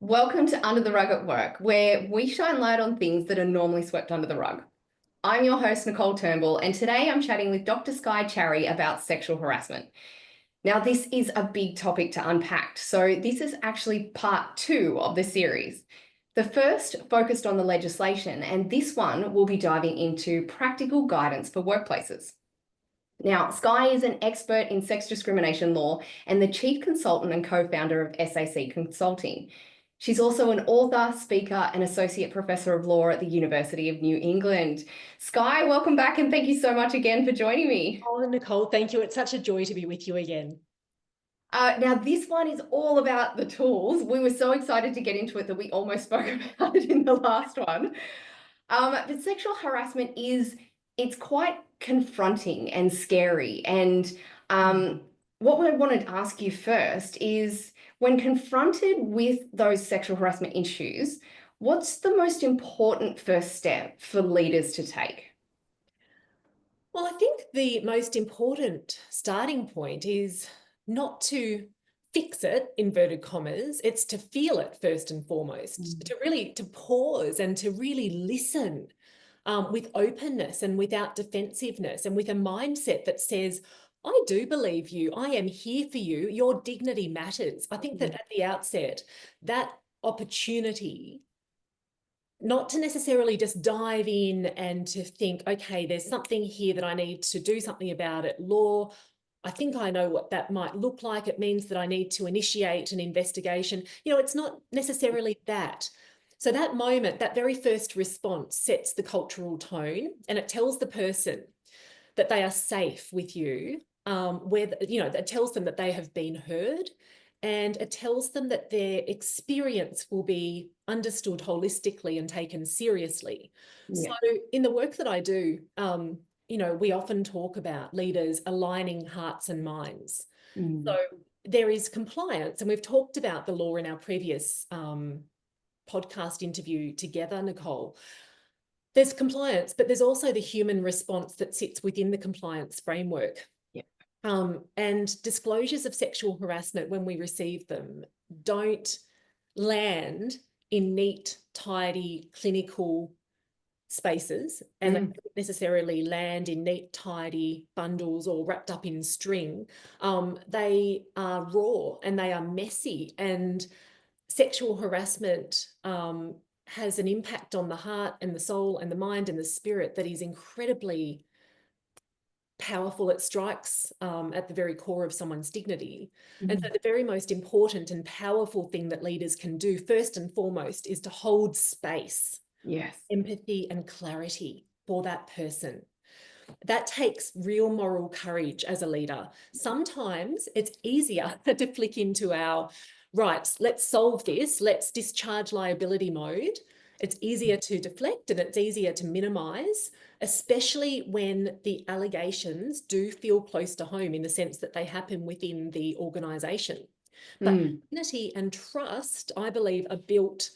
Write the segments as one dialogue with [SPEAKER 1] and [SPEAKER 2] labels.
[SPEAKER 1] Welcome to Under the Rug at Work, where we shine light on things that are normally swept under the rug. I'm your host, Nicole Turnbull, and today I'm chatting with Dr. Skye Charry about sexual harassment. Now, this is a big topic to unpack, so this is actually part 2 of the series. The first focused on the legislation, and this one will be diving into practical guidance for workplaces. Now, Skye is an expert in sex discrimination law and the chief consultant and co-founder of SAC Consulting. She's also an author, speaker, and associate professor of law at the University of New England. Skye, welcome back, and thank you so much again for joining me.
[SPEAKER 2] Oh, Nicole, thank you. It's such a joy to be with you again.
[SPEAKER 1] Now, this one is all about the tools. We were so excited to get into it that we almost spoke about it in the last one. But sexual harassment it's quite confronting and scary. And what I wanted to ask you first is, when confronted with those sexual harassment issues, what's the most important first step for leaders to take?
[SPEAKER 2] Well, I think the most important starting point is not to fix it, inverted commas, it's to feel it first and foremost, to pause and to really listen with openness and without defensiveness and with a mindset that says, I do believe you, I am here for you, your dignity matters. I think that at the outset, that opportunity, not to necessarily just dive in and to think, okay, there's something here that I need to do something about it. Law, I think I know what that might look like. It means that I need to initiate an investigation. You know, it's not necessarily that. So that moment, that very first response sets the cultural tone, and it tells the person that they are safe with you, it tells them that they have been heard, and it tells them that their experience will be understood holistically and taken seriously. Yeah. So in the work that I do, we often talk about leaders aligning hearts and minds. So there is compliance, and we've talked about the law in our previous podcast interview together, Nicole. There's compliance, but there's also the human response that sits within the compliance framework. And disclosures of sexual harassment, when we receive them, don't land in neat, tidy, clinical spaces, and they don't necessarily land in neat, tidy bundles or wrapped up in string. They are raw and they are messy, and sexual harassment has an impact on the heart and the soul and the mind and the spirit that is incredibly powerful. It strikes at the very core of someone's dignity. And so the very most important and powerful thing that leaders can do, first and foremost, is to hold space, empathy and clarity for that person. That takes real moral courage as a leader. Sometimes it's easier to flick into our, right, let's solve this, let's discharge liability mode. It's easier to deflect and it's easier to minimize, especially when the allegations do feel close to home in the sense that they happen within the organisation. But dignity and trust, I believe, are built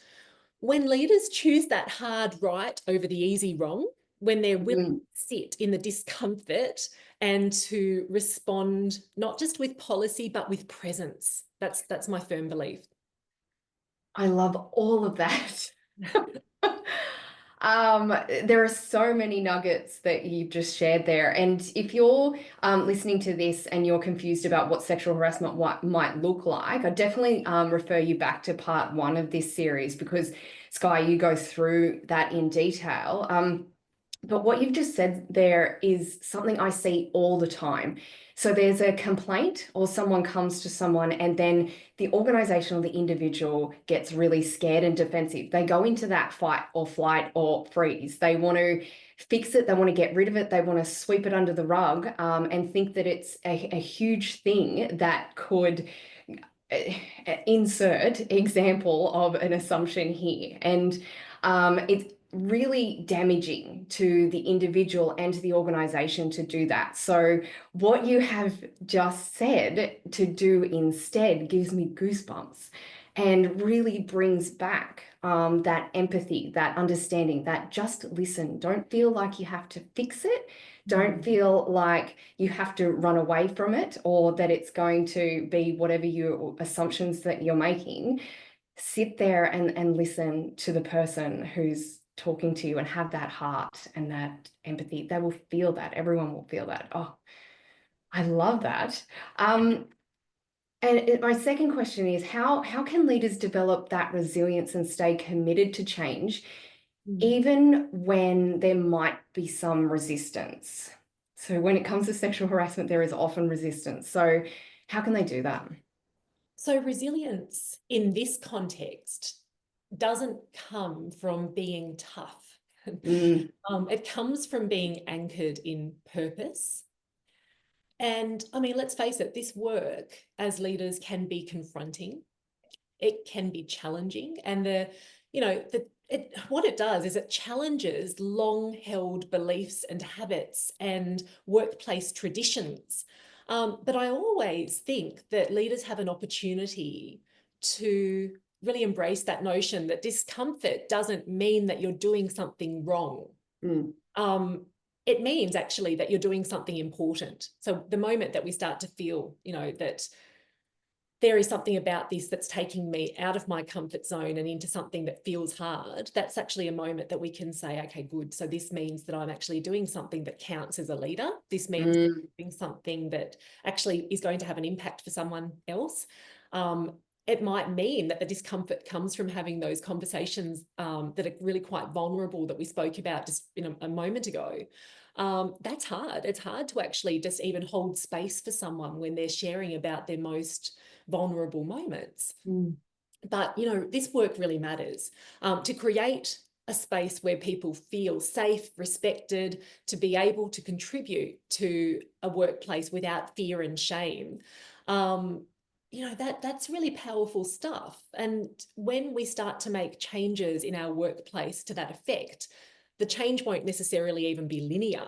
[SPEAKER 2] when leaders choose that hard right over the easy wrong, when they're willing to sit in the discomfort and to respond not just with policy, but with presence. That's my firm belief.
[SPEAKER 1] I love all of that. There are so many nuggets that you've just shared there. And if you're listening to this and you're confused about what sexual harassment might look like, I definitely refer you back to part 1 of this series, because Skye, you go through that in detail. But what you've just said there is something I see all the time. So there's a complaint, or someone comes to someone, and then the organisation or the individual gets really scared and defensive. They go into that fight or flight or freeze. They want to fix it. They want to get rid of it. They want to sweep it under the rug and think that it's a huge thing that could insert example of an assumption here. And it's really damaging to the individual and to the organisation to do that. So what you have just said to do instead gives me goosebumps and really brings back that empathy, that understanding, that just listen. Don't feel like you have to fix it. Don't feel like you have to run away from it, or that it's going to be whatever your assumptions that you're making. sit there and listen to the person who's talking to you and have that heart and that empathy. They will feel that. Everyone will feel that. Oh, I love that. My second question is how can leaders develop that resilience and stay committed to change, even when there might be some resistance? So when it comes to sexual harassment, there is often resistance. So how can they do that?
[SPEAKER 2] So resilience in this context doesn't come from being tough. It comes from being anchored in purpose. And I mean, let's face it, this work as leaders can be confronting. It can be challenging. And what it does is it challenges long-held beliefs and habits and workplace traditions. But I always think that leaders have an opportunity to really embrace that notion that discomfort doesn't mean that you're doing something wrong. It means actually that you're doing something important. So the moment that we start to feel, that there is something about this that's taking me out of my comfort zone and into something that feels hard, that's actually a moment that we can say, okay, good. So this means that I'm actually doing something that counts as a leader. This means that I'm doing something that actually is going to have an impact for someone else. It might mean that the discomfort comes from having those conversations that are really quite vulnerable that we spoke about just a moment ago. That's hard. It's hard to actually just even hold space for someone when they're sharing about their most vulnerable moments. But, this work really matters to create a space where people feel safe, respected, to be able to contribute to a workplace without fear and shame. That's really powerful stuff. And when we start to make changes in our workplace to that effect, the change won't necessarily even be linear.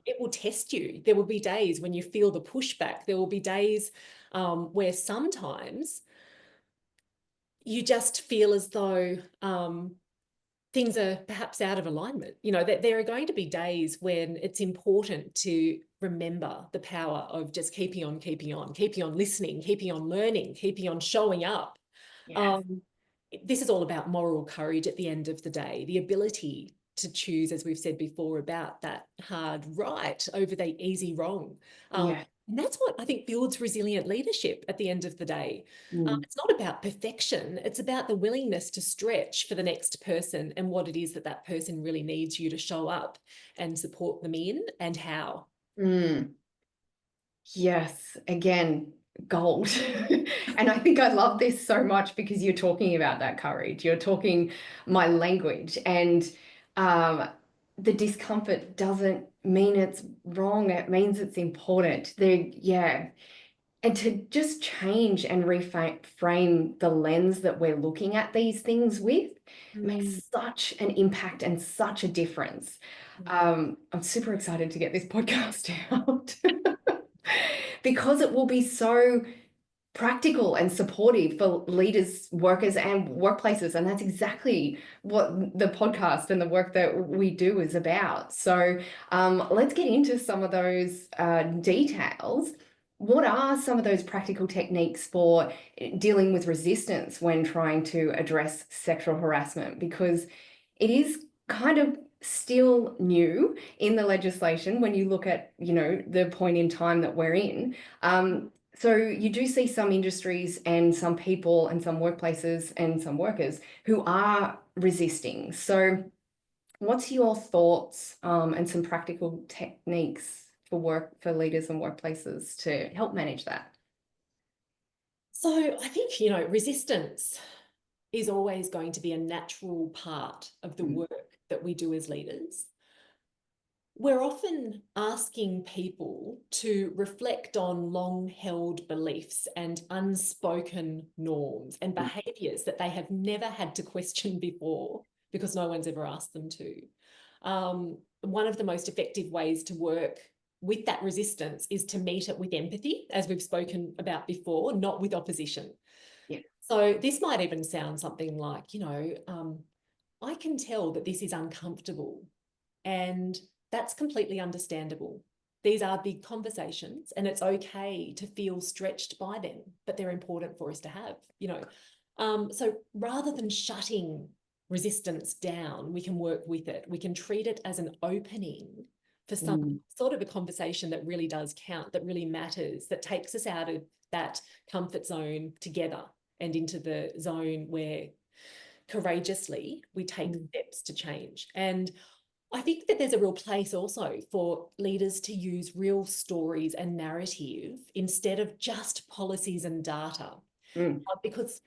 [SPEAKER 2] It will test you. There will be days when you feel the pushback. There will be days where sometimes you just feel as though things are perhaps out of alignment. That there are going to be days when it's important to remember the power of just keeping on listening, keeping on learning, keeping on showing up.
[SPEAKER 1] Yes.
[SPEAKER 2] This is all about moral courage at the end of the day, the ability to choose, as we've said before, about that hard right over the easy wrong.
[SPEAKER 1] Yeah.
[SPEAKER 2] And that's what I think builds resilient leadership at the end of the day. It's not about perfection. It's about the willingness to stretch for the next person and what it is that person really needs you to show up and support them in, and how.
[SPEAKER 1] Yes, again, gold. And I think I love this so much because you're talking about that courage. You're talking my language, and the discomfort doesn't mean it's wrong. It means it's important. And to just change and reframe the lens that we're looking at these things with makes such an impact and such a difference. I'm super excited to get this podcast out. Because it will be so practical and supportive for leaders, workers, and workplaces. And that's exactly what the podcast and the work that we do is about. So let's get into some of those details. What are some of those practical techniques for dealing with resistance when trying to address sexual harassment? Because it is kind of still new in the legislation when you look at, the point in time that we're in. So you do see some industries and some people and some workplaces and some workers who are resisting. So what's your thoughts and some practical techniques for leaders and workplaces to help manage that?
[SPEAKER 2] So I think, resistance is always going to be a natural part of the work that we do as leaders. We're often asking people to reflect on long-held beliefs and unspoken norms and behaviours that they have never had to question before because no one's ever asked them to. One of the most effective ways to work with that resistance is to meet it with empathy, as we've spoken about before, not with opposition.
[SPEAKER 1] Yeah.
[SPEAKER 2] So this might even sound something like, I can tell that this is uncomfortable, and that's completely understandable. These are big conversations and it's okay to feel stretched by them, but they're important for us to have. So rather than shutting resistance down, we can work with it. We can treat it as an opening for some sort of a conversation that really does count, that really matters, that takes us out of that comfort zone together and into the zone where courageously we take steps to change. And I think that there's a real place also for leaders to use real stories and narrative instead of just policies and data, because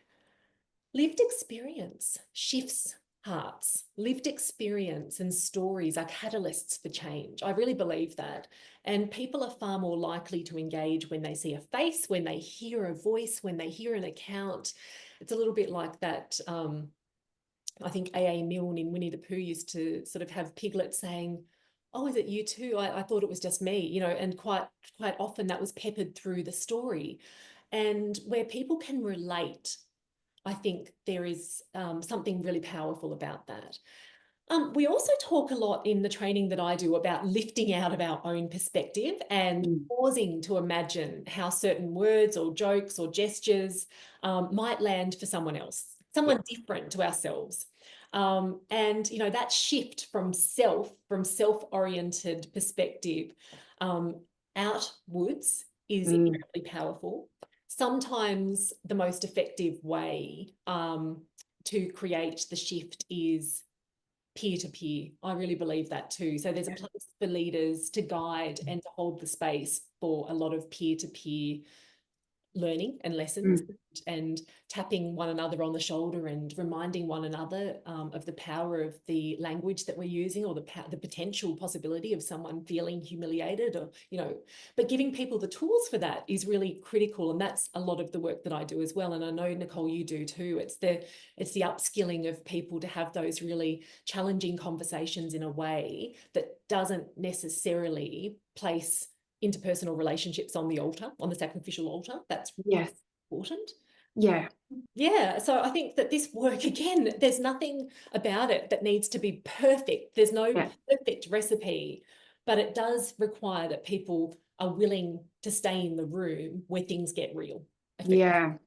[SPEAKER 2] lived experience shifts hearts. Lived experience and stories are catalysts for change. I really believe that. And people are far more likely to engage when they see a face, when they hear a voice, when they hear an account. It's a little bit like that. I think A.A. Milne in Winnie the Pooh used to sort of have Piglet saying, "Oh, is it you too? I thought it was just me," you know, and quite often that was peppered through the story. And where people can relate, I think there is something really powerful about that. We also talk a lot in the training that I do about lifting out of our own perspective and pausing to imagine how certain words or jokes or gestures might land for someone else, someone different to ourselves. And, you know, that shift from self-oriented perspective outwards is incredibly powerful. Sometimes the most effective way to create the shift is peer-to-peer. I really believe that too. So there's a place for leaders to guide and to hold the space for a lot of peer-to-peer learning and lessons, and tapping one another on the shoulder and reminding one another of the power of the language that we're using, or the potential possibility of someone feeling humiliated, or, you know, but giving people the tools for that is really critical. And that's a lot of the work that I do as well. And I know, Nicole, you do too. It's the upskilling of people to have those really challenging conversations in a way that doesn't necessarily place interpersonal relationships on the altar, on the sacrificial altar. That's really important. Yeah. So I think that this work, again, there's nothing about it that needs to be perfect. There's no perfect recipe, but it does require that people are willing to stay in the room where things get real.
[SPEAKER 1] And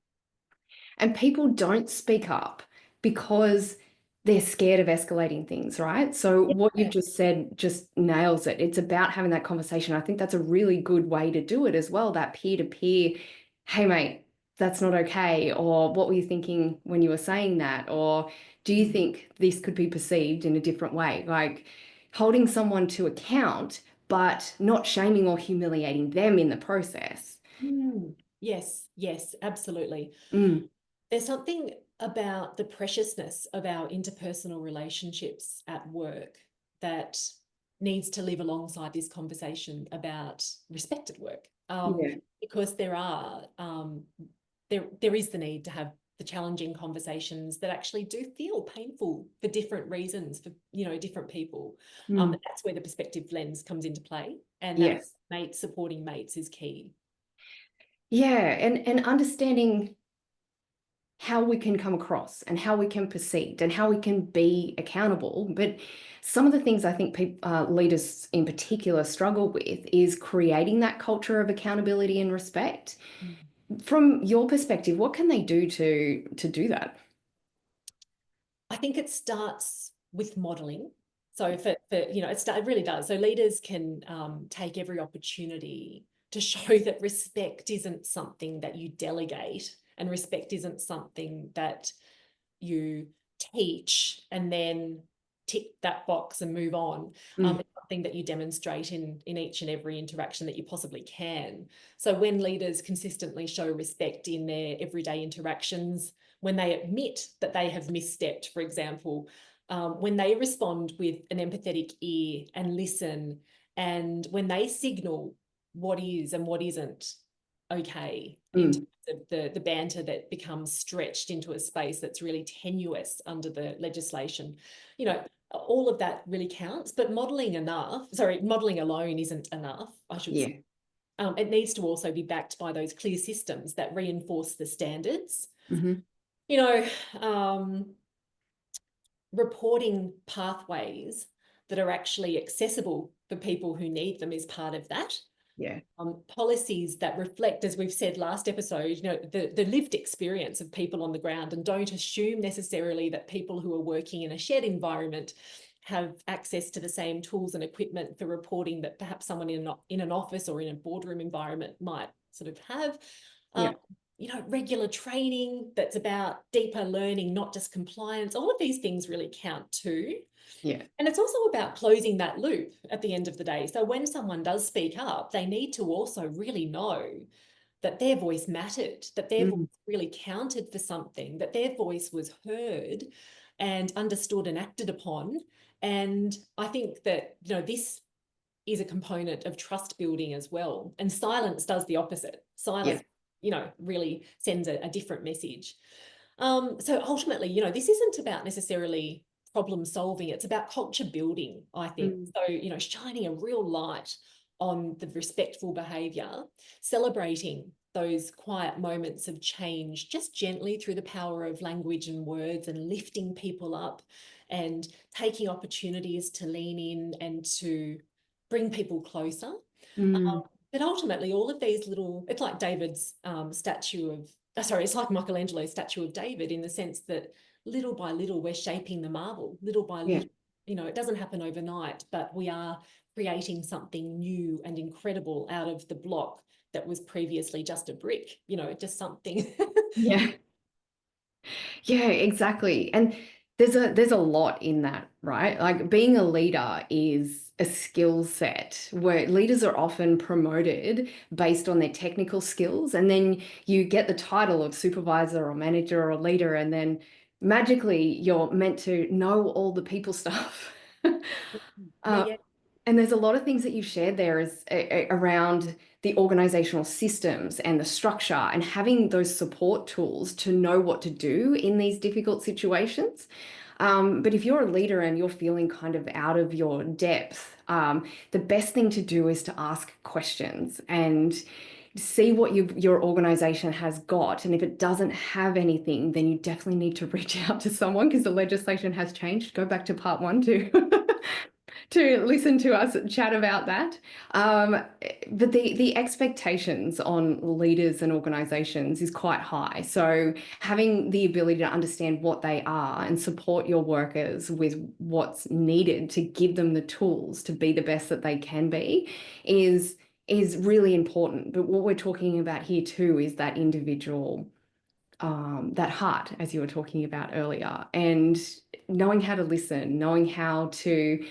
[SPEAKER 1] people don't speak up because they're scared of escalating things, right? So what you've just said just nails it. It's about having that conversation. I think that's a really good way to do it as well, that peer-to-peer, "Hey, mate, that's not okay," or "What were you thinking when you were saying that?" Or "Do you think this could be perceived in a different way?" Like holding someone to account, but not shaming or humiliating them in the process.
[SPEAKER 2] Yes, absolutely. There's something about the preciousness of our interpersonal relationships at work that needs to live alongside this conversation about respect at work, because there is the need to have the challenging conversations that actually do feel painful for different reasons, for, you know, different people. That's where the perspective lens comes into play, and that supporting mates is key.
[SPEAKER 1] And understanding how we can come across and how we can perceive and how we can be accountable. But some of the things I think leaders in particular struggle with is creating that culture of accountability and respect. From your perspective, what can they do to do that?
[SPEAKER 2] I think it starts with modeling. So for you know, it really does. So leaders can take every opportunity to show that respect isn't something that you delegate, and respect isn't something that you teach and then tick that box and move on. It's something that you demonstrate in each and every interaction that you possibly can. So when leaders consistently show respect in their everyday interactions, when they admit that they have misstepped, for example, when they respond with an empathetic ear and listen, and when they signal what is and what isn't okay in terms of the banter that becomes stretched into a space that's really tenuous under the legislation, you know, all of that really counts. But modeling alone isn't enough, I should say. It needs to also be backed by those clear systems that reinforce the standards. You know, reporting pathways that are actually accessible for people who need them is part of that.
[SPEAKER 1] Yeah.
[SPEAKER 2] Policies that reflect, as we've said last episode, the lived experience of people on the ground, and don't assume necessarily that people who are working in a shared environment have access to the same tools and equipment for reporting that perhaps someone in an office or in a boardroom environment might sort of have.
[SPEAKER 1] Yeah.
[SPEAKER 2] Regular training that's about deeper learning, not just compliance. All of these things really count too.
[SPEAKER 1] Yeah.
[SPEAKER 2] And it's also about closing that loop at the end of the day. So when someone does speak up, they need to also really know that their voice mattered, that their voice really counted for something, that their voice was heard and understood and acted upon. And I think that, this is a component of trust building as well. And silence does the opposite. Silence, really sends a different message. So ultimately, this isn't about necessarily problem solving. It's about culture building, I think. So, shining a real light on the respectful behaviour, celebrating those quiet moments of change, just gently through the power of language and words, and lifting people up and taking opportunities to lean in and to bring people closer. But ultimately, all of these it's like David's it's like Michelangelo's statue of David, in the sense that little by little, we're shaping the marble, little by little. It doesn't happen overnight, but we are creating something new and incredible out of the block that was previously just a brick, just something.
[SPEAKER 1] Yeah. Yeah, exactly. And there's a lot in that, right? Like, being a leader is a skill set where leaders are often promoted based on their technical skills, and then you get the title of supervisor or manager or leader, and then magically you're meant to know all the people stuff.
[SPEAKER 2] Yeah.
[SPEAKER 1] And there's a lot of things that you've shared there around the organizational systems and the structure, and having those support tools to know what to do in these difficult situations. But if you're a leader and you're feeling kind of out of your depth, the best thing to do is to ask questions and see what your organization has got. And if it doesn't have anything, then you definitely need to reach out to someone, because the legislation has changed. Go back to part 1 too. To listen to us chat about that. But the expectations on leaders and organizations is quite high. So having the ability to understand what they are and support your workers with what's needed to give them the tools to be the best that they can be is really important. But what we're talking about here too is that individual, that heart, as you were talking about earlier, and knowing how to listen, knowing how to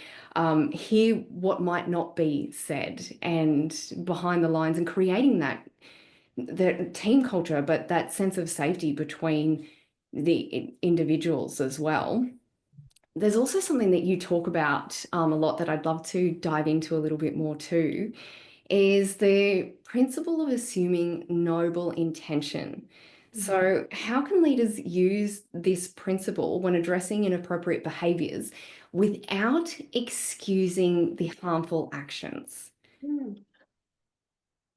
[SPEAKER 1] hear what might not be said and behind the lines, and creating the team culture, but that sense of safety between the individuals as well. There's also something that you talk about a lot that I'd love to dive into a little bit more too, is the principle of assuming noble intention. So how can leaders use this principle when addressing inappropriate behaviors without excusing the harmful actions?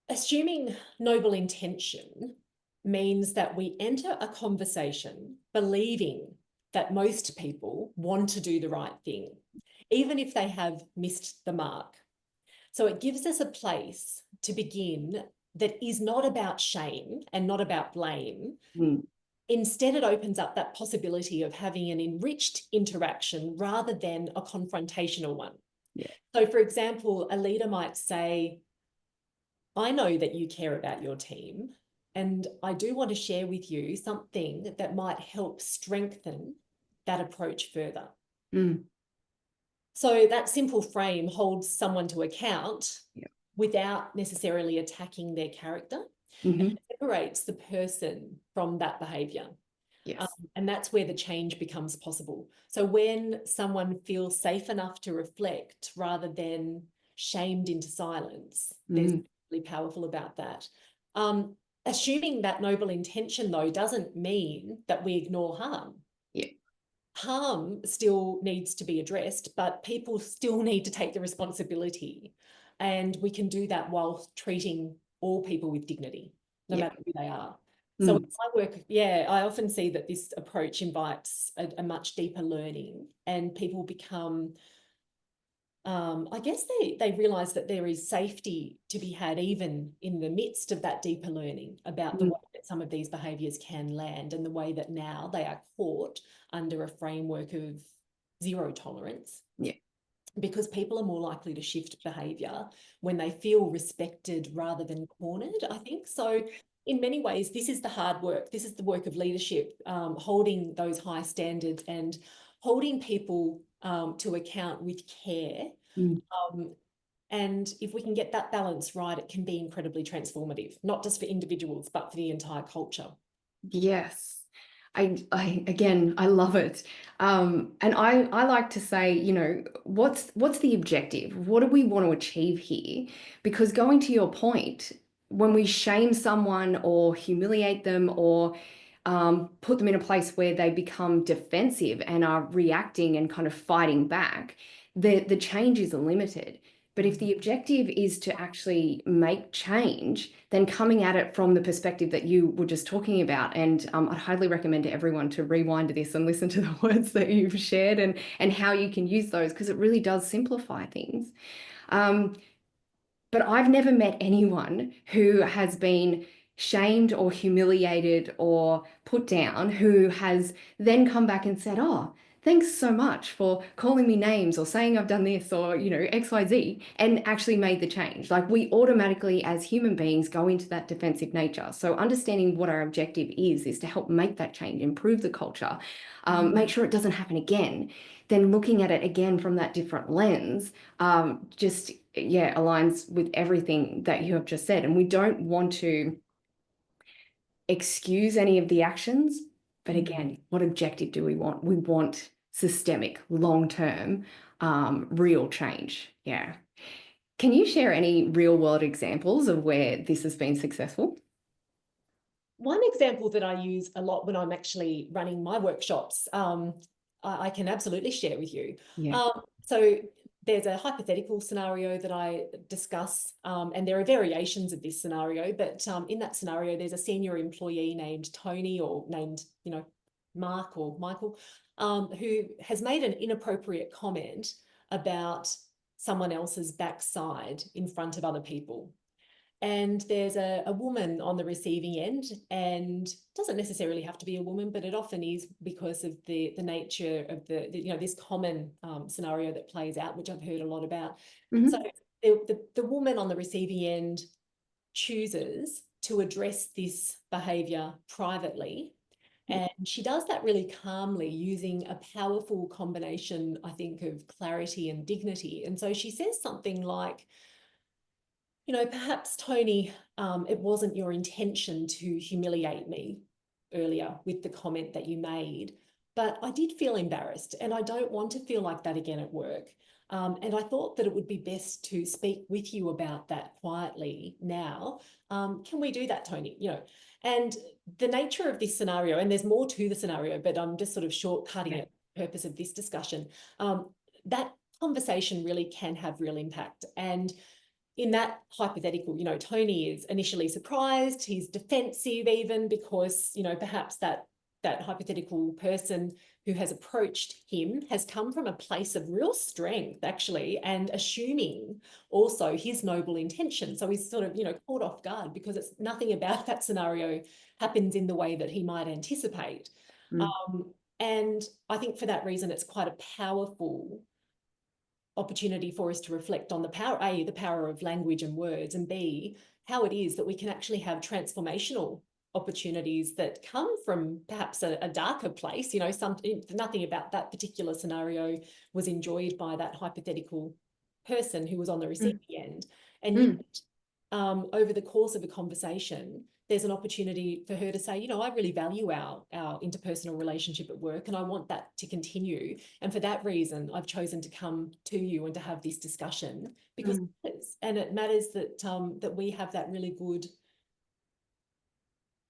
[SPEAKER 2] Assuming noble intention means that we enter a conversation believing that most people want to do the right thing, even if they have missed the mark. So it gives us a place to begin that is not about shame and not about blame. Instead, it opens up that possibility of having an enriched interaction rather than a confrontational one. So, for example, a leader might say, I know that you care about your team, and I do want to share with you something that might help strengthen that approach further. So that simple frame holds someone to account without necessarily attacking their character. And separates the person from that behaviour. And that's where the change becomes possible. So when someone feels safe enough to reflect rather than shamed into silence, there's something really powerful about that. Assuming that noble intention, though, doesn't mean that we ignore harm. Harm still needs to be addressed, but people still need to take the responsibility. And we can do that while treating all people with dignity, no matter who they are. So in my work, I often see that this approach invites a much deeper learning, and people become I guess they realise that there is safety to be had even in the midst of that deeper learning about the way that some of these behaviours can land, and the way that now they are caught under a framework of zero tolerance.
[SPEAKER 1] Yeah.
[SPEAKER 2] Because people are more likely to shift behaviour when they feel respected rather than cornered, I think. So in many ways, this is the hard work. This is the work of leadership, holding those high standards and holding people to account with care. And if we can get that balance right, it can be incredibly transformative, not just for individuals, but for the entire culture.
[SPEAKER 1] Yes. Again, I love it. And I like to say, you know, what's the objective? What do we want to achieve here? Because going to your point, when we shame someone or humiliate them or put them in a place where they become defensive and are reacting and kind of fighting back, the change is limited. But if the objective is to actually make change, then coming at it from the perspective that you were just talking about, and I'd highly recommend to everyone to rewind this and listen to the words that you've shared and how you can use those, because it really does simplify things. But I've never met anyone who has been shamed or humiliated or put down who has then come back and said, oh, thanks so much for calling me names or saying I've done this or, you know, XYZ, and actually made the change. Like, we automatically as human beings go into that defensive nature. So understanding what our objective is to help make that change, improve the culture, make sure it doesn't happen again. Then looking at it again from that different lens, just, yeah, aligns with everything that you have just said. And we don't want to excuse any of the actions, but again, what objective do we want? We want systemic, long-term, real change. Yeah. Can you share any real-world examples of where this has been successful?
[SPEAKER 2] One example that I use a lot when I'm actually running my workshops, I can absolutely share with you.
[SPEAKER 1] Yeah.
[SPEAKER 2] So there's a hypothetical scenario that I discuss, and there are variations of this scenario, but in that scenario, there's a senior employee named Tony, or named, you know, Mark or Michael, who has made an inappropriate comment about someone else's backside in front of other people. And there's a woman on the receiving end, and doesn't necessarily have to be a woman, but it often is because of the nature of the you know, this common scenario that plays out, which I've heard a lot about. So the woman on the receiving end chooses to address this behaviour privately, and she does that really calmly, using a powerful combination, I think, of clarity and dignity. And so she says something like, you know, perhaps, Tony, it wasn't your intention to humiliate me earlier with the comment that you made, but I did feel embarrassed, and I don't want to feel like that again at work. And I thought that it would be best to speak with you about that quietly now. Can we do that, Tony? You know, and the nature of this scenario, and there's more to the scenario, but I'm just sort of shortcutting it for the purpose of this discussion. That conversation really can have real impact. And in that hypothetical, you know, Tony is initially surprised, he's defensive even, because, you know, perhaps that hypothetical person who has approached him has come from a place of real strength, actually, and assuming also his noble intention. So he's sort of, you know, caught off guard, because it's nothing about that scenario happens in the way that he might anticipate. And I think for that reason, it's quite a powerful opportunity for us to reflect on the power, A, the power of language and words, and B, how it is that we can actually have transformational opportunities that come from perhaps a darker place. You know, nothing about that particular scenario was enjoyed by that hypothetical person who was on the receiving end. And yet, over the course of a conversation, there's an opportunity for her to say, you know, I really value our interpersonal relationship at work, and I want that to continue. And for that reason, I've chosen to come to you and to have this discussion, because it matters that that we have that really good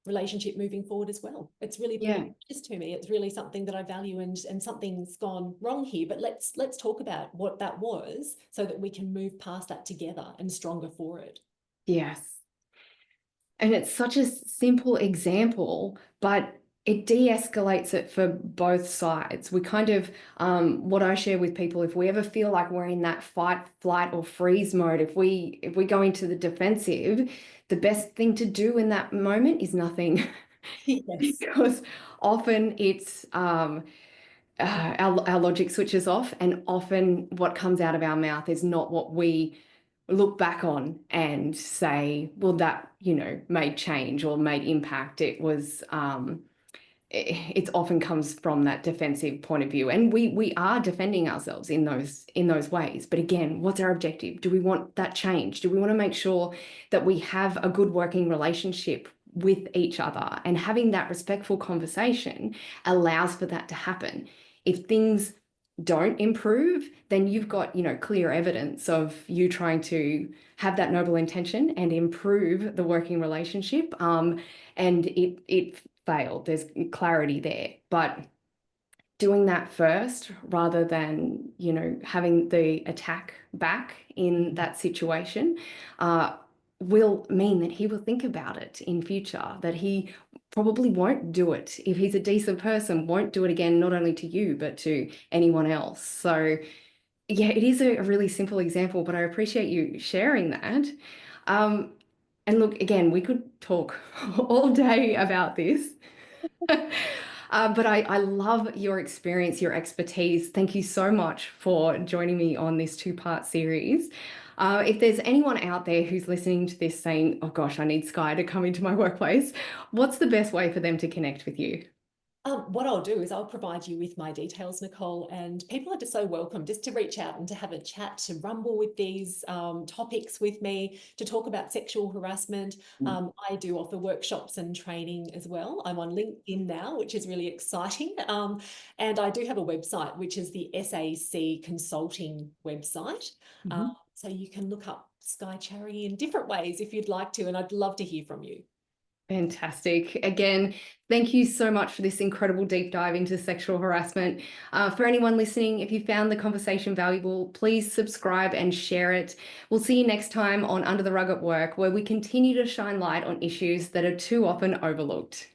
[SPEAKER 2] relationship moving forward as well. It's really precious to me. It's really something that I value, and something's gone wrong here. But let's talk about what that was, so that we can move past that together and stronger for it.
[SPEAKER 1] Yes. And it's such a simple example, but it de-escalates it for both sides. We kind of, what I share with people, if we ever feel like we're in that fight, flight, or freeze mode, if we go into the defensive, the best thing to do in that moment is nothing.
[SPEAKER 2] Yes.
[SPEAKER 1] Because often it's our logic switches off, and often what comes out of our mouth is not what we look back on and say, well, that, made change or made impact. It was, it often comes from that defensive point of view, and we are defending ourselves in those ways. But again, what's our objective? Do we want that change? Do we want to make sure that we have a good working relationship with each other? And having that respectful conversation allows for that to happen. If things don't improve, then you've got, clear evidence of you trying to have that noble intention and improve the working relationship. And it failed. There's clarity there. But doing that first rather than, having the attack back in that situation, will mean that he will think about it in future, that he probably won't do it. If he's a decent person, won't do it again, not only to you, but to anyone else. So yeah, it is a really simple example, but I appreciate you sharing that. And look, again, we could talk all day about this. But I love your experience, your expertise. Thank you so much for joining me on this two-part series. If there's anyone out there who's listening to this saying, oh gosh, I need Skye to come into my workplace, what's the best way for them to connect with you?
[SPEAKER 2] What I'll do is I'll provide you with my details, Nicole, and people are just so welcome just to reach out and to have a chat, to rumble with these topics with me, to talk about sexual harassment. I do offer workshops and training as well. I'm on LinkedIn now, which is really exciting. And I do have a website, which is the SAC Consulting website. So you can look up Skye Charry in different ways if you'd like to, and I'd love to hear from you.
[SPEAKER 1] Fantastic. Again, thank you so much for this incredible deep dive into sexual harassment. For anyone listening, if you found the conversation valuable, please subscribe and share it. We'll see you next time on Under the Rug at Work, where we continue to shine light on issues that are too often overlooked.